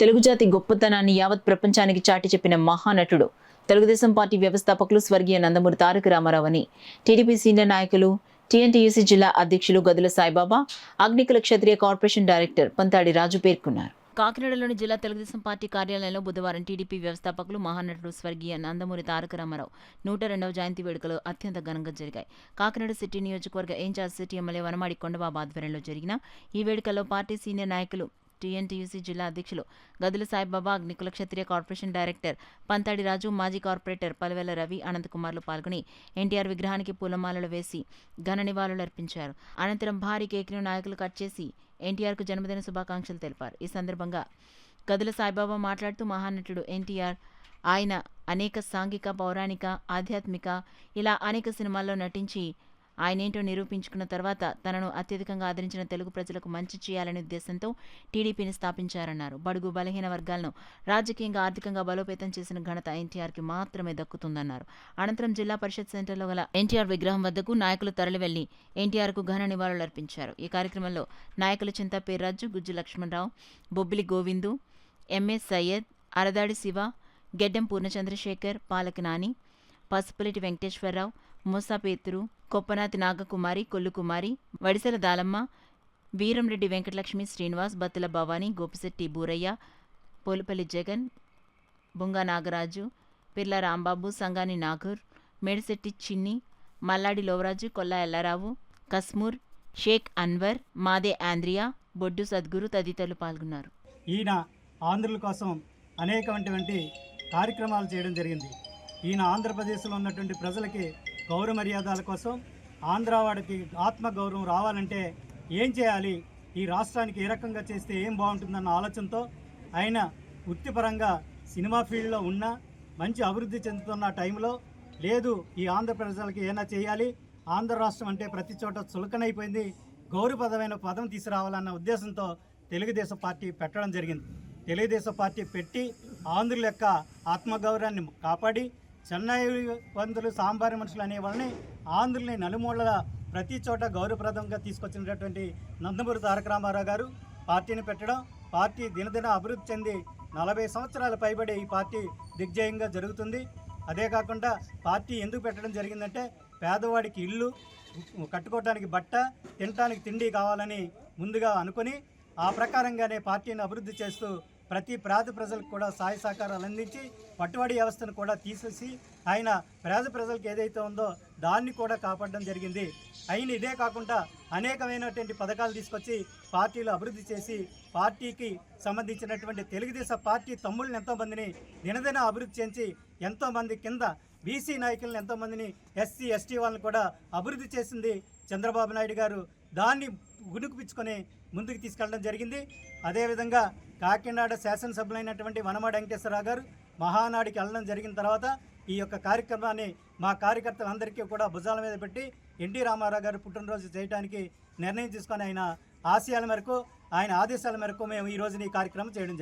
తెలుగు జాతి గొప్పతనాన్ని యావత్ ప్రపంచానికి చాటి చెప్పిన మహానటుడు తెలుగుదేశం పార్టీ వ్యవస్థాపకులు స్వర్గీయ నందమూరి తారక రామారావు అని టీడీపీ సీనియర్ నాయకులు టీఎన్టీయూసీ జిల్లా అధ్యక్షులు గదుల సాయిబాబా అగ్నికుల క్షత్రియ కార్పొరేషన్ డైరెక్టర్ పంతాడి రాజు పేర్కొన్నారు. కాకినాడలోని జిల్లా తెలుగుదేశం పార్టీ కార్యాలయంలో బుధవారం టీడీపీ వ్యవస్థాపకులు మహానటుడు స్వర్గీయ నందమూరి తారక రామారావు 102వ జయంతి వేడుకలు అత్యంత ఘనంగా జరిగాయి. కాకినాడ సిటీ నియోజకవర్గ in charge city MLA Vanamadi Kondababu ఆధ్వర్యంలో జరిగిన ఈ వేడుకల్లో పార్టీ సీనియర్ నాయకులు టీఎన్టీయూసీ జిల్లా అధ్యక్షులు గదుల సాయిబాబా, అగ్నికుల క్షత్రియ కార్పొరేషన్ డైరెక్టర్ పంతాడి రాజు, మాజీ కార్పొరేటర్ పలవెల రవి, అనంతకుమార్లు పాల్గొని ఎన్టీఆర్ విగ్రహానికి పూలమాలలు వేసి ఘన నివాళులర్పించారు. అనంతరం భారీ కేక్ను నాయకులు కట్ చేసి ఎన్టీఆర్కు జన్మదిన శుభాకాంక్షలు తెలిపారు. ఈ సందర్భంగా గదుల సాయిబాబా మాట్లాడుతూ మహానటుడు ఎన్టీఆర్ ఆయన అనేక సాంఘిక, పౌరాణిక, ఆధ్యాత్మిక ఇలా అనేక సినిమాల్లో నటించి ఆయనేంటో నిరూపించుకున్న తర్వాత తనను అత్యధికంగా ఆదరించిన తెలుగు ప్రజలకు మంచి చేయాలనే ఉద్దేశంతో టీడీపీని స్థాపించారన్నారు. బడుగు బలహీన వర్గాలను రాజకీయంగా, ఆర్థికంగా బలోపేతం చేసిన ఘనత ఎన్టీఆర్కి మాత్రమే దక్కుతుందన్నారు. అనంతరం జిల్లా పరిషత్ సెంటర్లో గల ఎన్టీఆర్ విగ్రహం వద్దకు నాయకులు తరలివెళ్లి ఎన్టీఆర్కు ఘన నివాళులర్పించారు. ఈ కార్యక్రమంలో నాయకులు చింతపేర్రాజు, గుజ్జు లక్ష్మణరావు, బొబ్బిలి గోవిందు, ఎంఎస్ సయ్యద్, అరదాడి శివ, గెడ్డం పూర్ణచంద్రశేఖర్, పాలక నాని, పసుపులెటి వెంకటేశ్వరరావు, మూసాపేతురు, కొప్పనాతి నాగకుమారి, కొల్లుకుమారి, వడిసెల దాలమ్మ, వీరంరెడ్డి వెంకటలక్ష్మి, శ్రీనివాస్, బత్తుల భవానీ, గోపిశెట్టి బూరయ్య, పోలుపల్లి జగన్, బుంగా నాగరాజు, పిర్ల రాంబాబు, సంగాని నాగూర్, మేడిశెట్టి చిన్ని, మల్లాడి లోవరాజు, కొల్లా ఎల్లారావు, కస్మూర్, షేక్ అన్వర్, మాదే ఆంద్రియా, బొడ్డు సద్గురు తదితరులు పాల్గొన్నారు. ఈయన ఆంధ్రుల కోసం అనేకమైనటువంటి కార్యక్రమాలు చేయడం జరిగింది. ఈయన ఆంధ్రప్రదేశ్లో ఉన్నటువంటి ప్రజలకి గౌరవ మర్యాదల కోసం, ఆంధ్రావాడికి ఆత్మగౌరవం రావాలంటే ఏం చేయాలి, ఈ రాష్ట్రానికి ఏ రకంగా చేస్తే ఏం బాగుంటుందన్న ఆలోచనతో ఆయన వృత్తిపరంగా సినిమా ఫీల్డ్లో ఉన్న మంచి అభివృద్ధి చెందుతున్న టైంలో లేదు ఈ ఆంధ్ర ప్రజలకి ఏమైనా చేయాలి, ఆంధ్ర రాష్ట్రం అంటే ప్రతి చోట చులకనైపోయింది, గౌరవప్రదమైన పదం తీసుకురావాలన్న ఉద్దేశంతో తెలుగుదేశం పార్టీ పెట్టడం జరిగింది. తెలుగుదేశం పార్టీ పెట్టి ఆంధ్రుల యొక్క ఆత్మగౌరవాన్ని కాపాడి చెన్నై పందులు, సాంబారి మనుషులు అనే వాళ్ళని ఆంధ్రుల్ని నలుమూలల ప్రతి చోట గౌరవప్రదంగా తీసుకొచ్చినటువంటి నందమూరి తారక రామారావు గారు పార్టీని పెట్టడం, పార్టీ దినదిన అభివృద్ధి చెంది 40 సంవత్సరాలు పైబడి ఈ పార్టీ దిగ్జయంగా జరుగుతుంది. అదే కాకుండా పార్టీ ఎందుకు పెట్టడం జరిగిందంటే పేదవాడికి ఇల్లు, కట్టుకోవడానికి బట్ట, తినడానికి తిండి కావాలని ముందుగా అనుకుని ఆ ప్రకారంగానే పార్టీని అభివృద్ధి చేస్తూ ప్రతి పేద ప్రజలకు కూడా సహాయ సహకారాలు అందించి పట్టుబడి వ్యవస్థను కూడా తీసేసి ఆయన పేద ప్రజలకు ఏదైతే ఉందో దాన్ని కూడా కాపాడడం జరిగింది. అయిన ఇదే కాకుండా అనేకమైనటువంటి పథకాలు తీసుకొచ్చి పార్టీలు అభివృద్ధి చేసి పార్టీకి సంబంధించినటువంటి తెలుగుదేశం పార్టీ తమ్ముళ్ళని ఎంతోమందిని దినదిన అభివృద్ధి చేసి ఎంతోమంది కింద బీసీ నాయకులను ఎంతోమందిని ఎస్సీ ఎస్టీ వాళ్ళని కూడా అభివృద్ధి చేసింది చంద్రబాబు నాయుడు గారు. దాన్ని గుణుకుపించుకొని ముందుకు తీసుకెళ్ళడం జరిగింది. అదేవిధంగా కాకినాడ శాసనసభ్యులైనటువంటి వనమాడి వెంకటేశ్వరరావు గారు మహానాడికి వెళ్ళడం జరిగిన తర్వాత ఈ యొక్క కార్యక్రమాన్ని మా కార్యకర్తలందరికీ కూడా భుజాల మీద పెట్టి ఎన్టీ రామారావు గారు పుట్టినరోజు చేయడానికి నిర్ణయం తీసుకొని ఆయన ఆశయాల మేరకు, ఆయన ఆదేశాల మేరకు మేము ఈ రోజున ఈ కార్యక్రమం చేయడం జరిగింది.